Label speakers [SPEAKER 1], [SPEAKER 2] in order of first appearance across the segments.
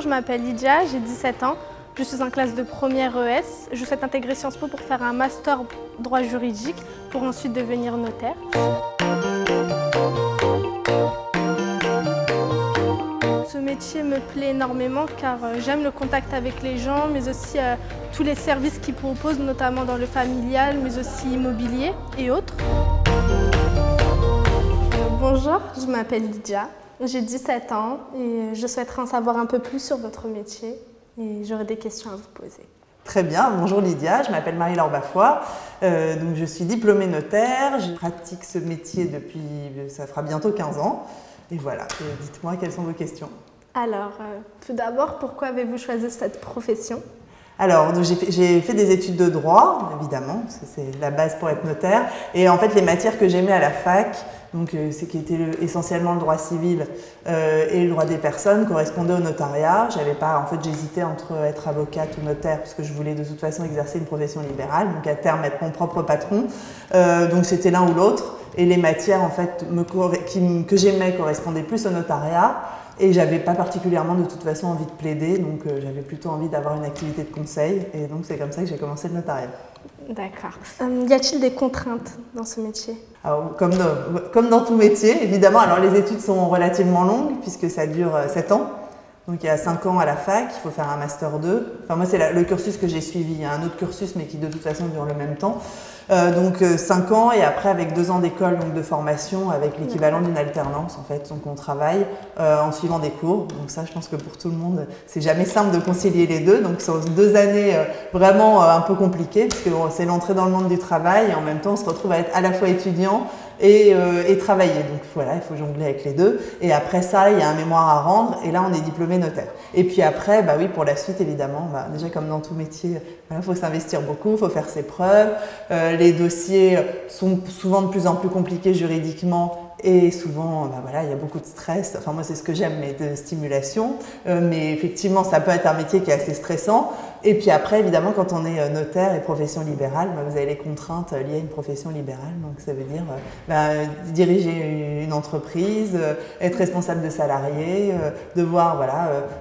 [SPEAKER 1] je m'appelle Lydia, j'ai 17 ans. Je suis en classe de première ES. Je souhaite intégrer Sciences Po pour faire un master droit juridique pour ensuite devenir notaire. Ce métier me plaît énormément car j'aime le contact avec les gens, mais aussi tous les services qu'ils proposent, notamment dans le familial, mais aussi immobilier et autres. Bonjour, je m'appelle Lydia, j'ai 17 ans et je souhaiterais en savoir un peu plus sur votre métier et j'aurais des questions à vous poser.
[SPEAKER 2] Très bien, bonjour Lydia, je m'appelle Marie-Laure Baffoy, donc je suis diplômée notaire, je pratique ce métier depuis, ça fera bientôt 15 ans. Et voilà, dites-moi quelles sont vos questions.
[SPEAKER 1] Alors, tout d'abord, pourquoi avez-vous choisi cette profession ?
[SPEAKER 2] Alors, j'ai fait des études de droit, évidemment, parce que c'est la base pour être notaire. Et en fait, les matières que j'aimais à la fac, donc c'est qui était essentiellement le droit civil et le droit des personnes, correspondaient au notariat. En fait, j'hésitais entre être avocate ou notaire, parce que je voulais de toute façon exercer une profession libérale, donc à terme être mon propre patron. Donc c'était l'un ou l'autre. Et les matières en fait que j'aimais correspondaient plus au notariat. Et j'avais pas particulièrement de toute façon envie de plaider, donc j'avais plutôt envie d'avoir une activité de conseil. Et donc c'est comme ça que j'ai commencé le notariat.
[SPEAKER 1] D'accord. Y a-t-il des contraintes dans ce métier ?
[SPEAKER 2] Alors, comme dans tout métier, évidemment. Alors les études sont relativement longues puisque ça dure 7 ans. Donc il y a 5 ans à la fac, il faut faire un master 2. Enfin moi c'est le cursus que j'ai suivi, il y a un autre cursus mais qui de toute façon dure le même temps. Donc 5 ans et après avec 2 ans d'école, donc de formation avec l'équivalent d'une alternance en fait. Donc on travaille en suivant des cours. Donc ça je pense que pour tout le monde c'est jamais simple de concilier les deux. Donc ce sont 2 années vraiment un peu compliquées puisque c'est l'entrée dans le monde du travail et en même temps on se retrouve à être à la fois étudiant et travailler. Donc voilà, il faut jongler avec les deux. Et après ça, il y a un mémoire à rendre et là on est diplômé notaire. Et puis après, bah oui, pour la suite évidemment, déjà comme dans tout métier, il faut s'investir beaucoup, il faut faire ses preuves. Les dossiers sont souvent de plus en plus compliqués juridiquement et souvent, il y a beaucoup de stress. Enfin moi c'est ce que j'aime, mais de stimulation. Mais effectivement, ça peut être un métier qui est assez stressant. Et puis après, évidemment, quand on est notaire et profession libérale, vous avez les contraintes liées à une profession libérale. Donc ça veut dire diriger une entreprise, être responsable de salariés, devoir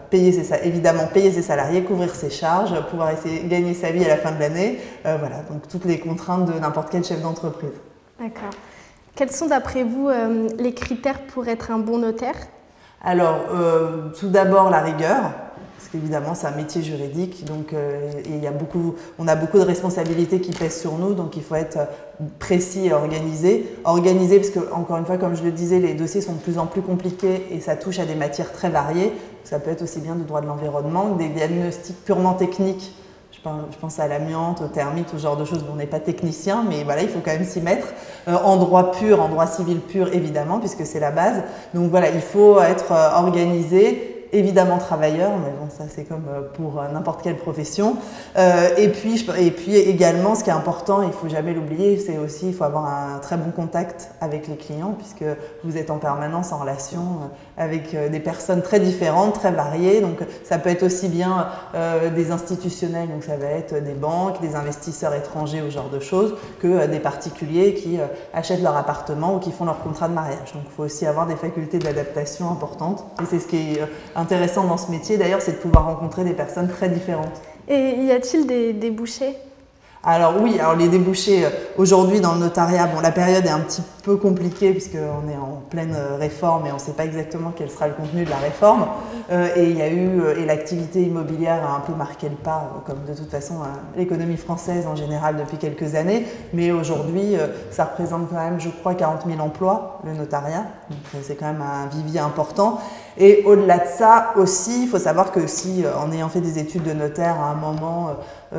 [SPEAKER 2] payer ses salariés, couvrir ses charges, pouvoir essayer de gagner sa vie à la fin de l'année. Donc toutes les contraintes de n'importe quel chef d'entreprise.
[SPEAKER 1] D'accord. Quels sont d'après vous les critères pour être un bon notaire ?
[SPEAKER 2] Alors, tout d'abord la rigueur. Parce qu'évidemment, c'est un métier juridique, donc on a beaucoup de responsabilités qui pèsent sur nous, donc il faut être précis et organisé. Organisé parce que, encore une fois, comme je le disais, les dossiers sont de plus en plus compliqués et ça touche à des matières très variées. Ça peut être aussi bien du droit de l'environnement que des diagnostics purement techniques. Je pense à l'amiante, aux termites, au genre de choses dont on n'est pas technicien, mais voilà, il faut quand même s'y mettre. En droit pur, en droit civil pur, évidemment, puisque c'est la base. Donc voilà, il faut être organisé, évidemment travailleur, mais bon, ça c'est comme pour n'importe quelle profession. Et puis également, ce qui est important, il ne faut jamais l'oublier, c'est aussi il faut avoir un très bon contact avec les clients, puisque vous êtes en permanence en relation avec des personnes très différentes, très variées. Donc ça peut être aussi bien des institutionnels, donc ça va être des banques, des investisseurs étrangers, ou ce genre de choses, que des particuliers qui achètent leur appartement ou qui font leur contrat de mariage. Donc il faut aussi avoir des facultés d'adaptation importantes. Et c'est ce qui est intéressant dans ce métier d'ailleurs, c'est de pouvoir rencontrer des personnes très différentes.
[SPEAKER 1] Et y a-t-il des débouchés ?
[SPEAKER 2] Alors oui, les débouchés aujourd'hui dans le notariat, la période est un petit peu compliquée puisqu'on est en pleine réforme et on ne sait pas exactement quel sera le contenu de la réforme. Et l'activité immobilière a un peu marqué le pas, comme de toute façon l'économie française en général depuis quelques années. Mais aujourd'hui, ça représente quand même, je crois, 40 000 emplois, le notariat. Donc c'est quand même un vivier important. Et au-delà de ça aussi, il faut savoir que si en ayant fait des études de notaire à un moment,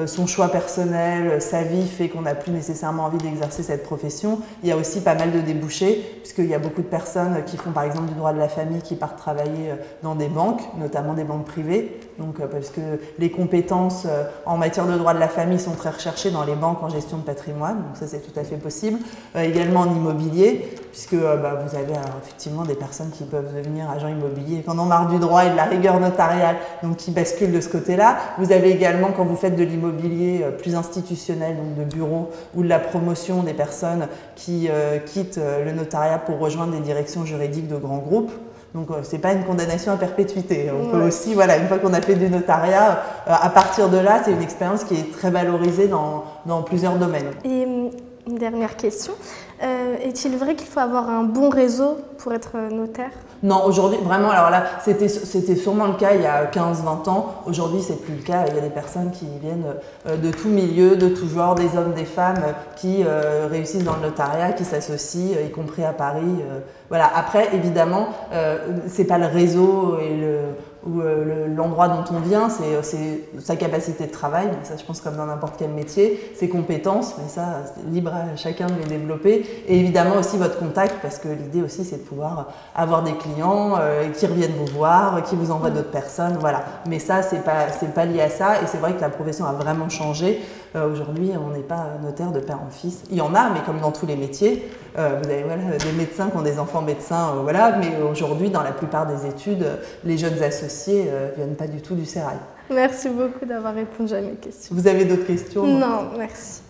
[SPEAKER 2] son choix personnel, sa vie fait qu'on n'a plus nécessairement envie d'exercer cette profession, il y a aussi pas mal de débouchés, puisqu'il y a beaucoup de personnes qui font par exemple du droit de la famille qui partent travailler dans des banques, notamment des banques privées, donc parce que les compétences en matière de droit de la famille sont très recherchées dans les banques en gestion de patrimoine, donc ça c'est tout à fait possible. Également en immobilier, puisque vous avez effectivement des personnes qui peuvent devenir agents immobiliers quand on en marre du droit et de la rigueur notariale, donc qui basculent de ce côté-là. Vous avez également, quand vous faites de l'immobilier plus institutionnel, donc de bureaux ou de la promotion, des personnes qui quittent le notariat pour rejoindre des directions juridiques de grands groupes. Donc c'est pas une condamnation à perpétuité. On peut aussi, voilà, une fois qu'on a fait du notariat, à partir de là, c'est une expérience qui est très valorisée dans plusieurs domaines.
[SPEAKER 1] Et une dernière question, est-il vrai qu'il faut avoir un bon réseau pour être notaire?
[SPEAKER 2] Non, aujourd'hui, vraiment, alors là, c'était sûrement le cas il y a 15-20 ans. Aujourd'hui, c'est plus le cas. Il y a des personnes qui viennent de tout milieu, de tout genre, des hommes, des femmes, qui réussissent dans le notariat, qui s'associent, y compris à Paris. Voilà. Après, évidemment, c'est pas le réseau et l'endroit dont on vient, c'est sa capacité de travail, mais ça je pense comme dans n'importe quel métier, ses compétences, mais ça c'est libre à chacun de les développer, et évidemment aussi votre contact, parce que l'idée aussi c'est de pouvoir avoir des clients qui reviennent vous voir, qui vous envoient d'autres personnes, voilà. Mais ça c'est pas lié à ça, et c'est vrai que la profession a vraiment changé. Aujourd'hui on n'est pas notaire de père en fils, il y en a, mais comme dans tous les métiers, vous avez des médecins qui ont des enfants médecins, voilà, mais aujourd'hui dans la plupart des études, les jeunes associés viennent pas du tout du sérail.
[SPEAKER 1] Merci beaucoup d'avoir répondu à mes questions.
[SPEAKER 2] Vous avez d'autres questions?
[SPEAKER 1] Non, merci.